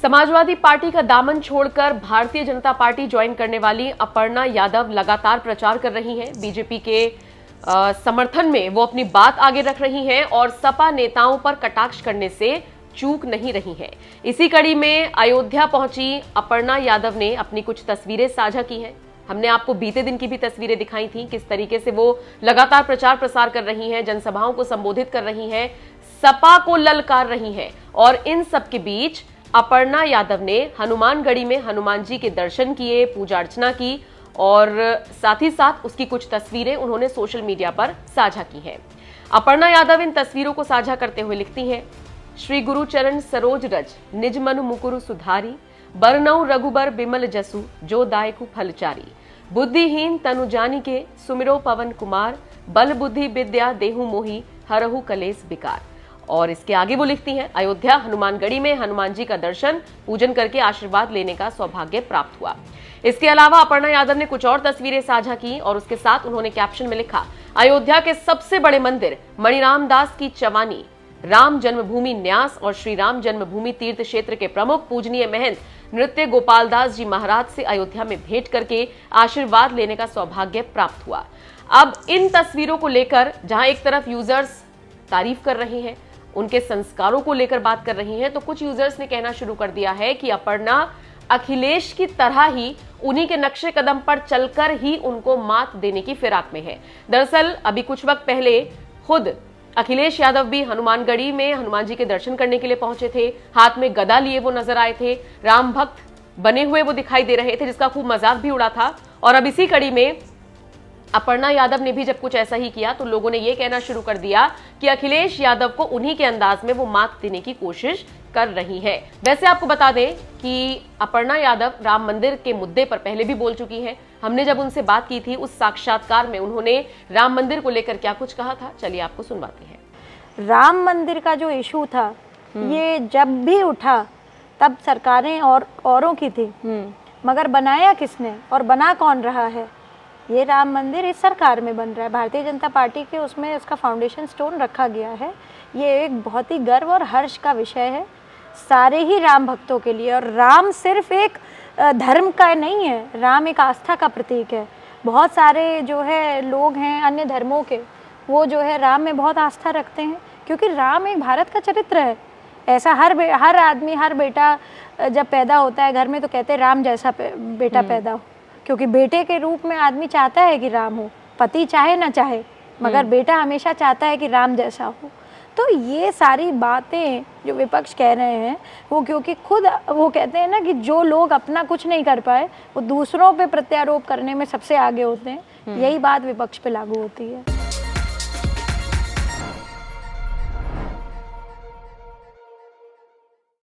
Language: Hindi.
समाजवादी पार्टी का दामन छोड़कर भारतीय जनता पार्टी ज्वाइन करने वाली अपर्णा यादव लगातार प्रचार कर रही हैं। बीजेपी के समर्थन में वो अपनी बात आगे रख रही हैं और सपा नेताओं पर कटाक्ष करने से चूक नहीं रही हैं। इसी कड़ी में अयोध्या पहुंची अपर्णा यादव ने अपनी कुछ तस्वीरें साझा की हैं। हमने आपको बीते दिन की भी तस्वीरें दिखाई थी, किस तरीके से वो लगातार प्रचार प्रसार कर रही हैं, जनसभाओं को संबोधित कर रही हैं, सपा को ललकार रही हैं। और इन सब के बीच अपर्णा यादव ने हनुमानगढ़ी में हनुमान जी के दर्शन किए, पूजा अर्चना की और साथ ही साथ उसकी कुछ तस्वीरें उन्होंने सोशल मीडिया पर साझा की हैं। अपर्णा यादव इन तस्वीरों को साझा करते हुए लिखती हैं, श्री गुरु चरण सरोज रज निज मनु मुकुरु सुधारी, बरनऊ रघुबर बिमल जसु जो दायकु फलचारी, बुद्धिहीन तनु जानी के सुमिरो पवन कुमार, बल बुद्धि विद्या देहु मोही हरहु कलेस बिकार। और इसके आगे वो लिखती हैं, अयोध्या हनुमानगढ़ी में हनुमान जी का दर्शन पूजन करके आशीर्वाद लेने का सौभाग्य प्राप्त हुआ। इसके अलावा अपर्णा यादव ने कुछ और तस्वीरें साझा की और उसके साथ उन्होंने कैप्शन में लिखा, अयोध्या के सबसे बड़े मंदिर मणिराम दास की चवानी, राम जन्मभूमि न्यास और श्री राम जन्मभूमि तीर्थ क्षेत्र के प्रमुख पूजनीय महंत नृत्य गोपाल दास जी महाराज से अयोध्या में भेंट करके आशीर्वाद लेने का सौभाग्य प्राप्त हुआ। अब इन तस्वीरों को लेकर जहां एक तरफ यूजर्स तारीफ कर रहे हैं, उनके संस्कारों को लेकर बात कर रही हैं, तो कुछ यूजर्स ने कहना शुरू कर दिया है कि अपर्णा अखिलेश की तरह ही उन्हीं के नक्शे कदम पर चलकर ही उनको मात देने की फिराक में है। दरअसल अभी कुछ वक्त पहले खुद अखिलेश यादव भी हनुमानगढ़ी में हनुमान जी के दर्शन करने के लिए पहुंचे थे। हाथ में गदा लिए वो नजर आए थे, राम भक्त बने हुए वो दिखाई दे रहे थे, जिसका खूब मजाक भी उड़ा था। और अब इसी कड़ी में अपर्णा यादव ने भी जब कुछ ऐसा ही किया तो लोगों ने ये कहना शुरू कर दिया कि अखिलेश यादव को उन्हीं के अंदाज में वो मात देने की कोशिश कर रही है। वैसे आपको बता दें कि अपर्णा यादव राम मंदिर के मुद्दे पर पहले भी बोल चुकी हैं। हमने जब उनसे बात की थी उस साक्षात्कार में उन्होंने राम मंदिर को लेकर क्या कुछ कहा था, चलिए आपको सुनवाते हैं। राम मंदिर का जो इशू था ये जब भी उठा तब सरकारें और औरों की थी, मगर बनाया किसने और बना कौन रहा है? ये राम मंदिर इस सरकार में बन रहा है, भारतीय जनता पार्टी के उसमें उसका फाउंडेशन स्टोन रखा गया है। ये एक बहुत ही गर्व और हर्ष का विषय है सारे ही राम भक्तों के लिए। और राम सिर्फ एक धर्म का नहीं है, राम एक आस्था का प्रतीक है। बहुत सारे जो है लोग हैं अन्य धर्मों के, वो जो है राम में बहुत आस्था रखते हैं, क्योंकि राम एक भारत का चरित्र है। ऐसा हर आदमी, हर बेटा जब पैदा होता है घर में तो कहते हैं राम जैसा बेटा पैदा हो, क्योंकि बेटे के रूप में आदमी चाहता है कि राम हो, पति चाहे ना चाहे, मगर बेटा हमेशा चाहता है कि राम जैसा हो। तो ये सारी बातें जो विपक्ष कह रहे हैं वो, क्योंकि खुद वो कहते हैं ना कि जो लोग अपना कुछ नहीं कर पाए वो दूसरों पे प्रत्यारोप करने में सबसे आगे होते हैं, यही बात विपक्ष पे लागू होती है।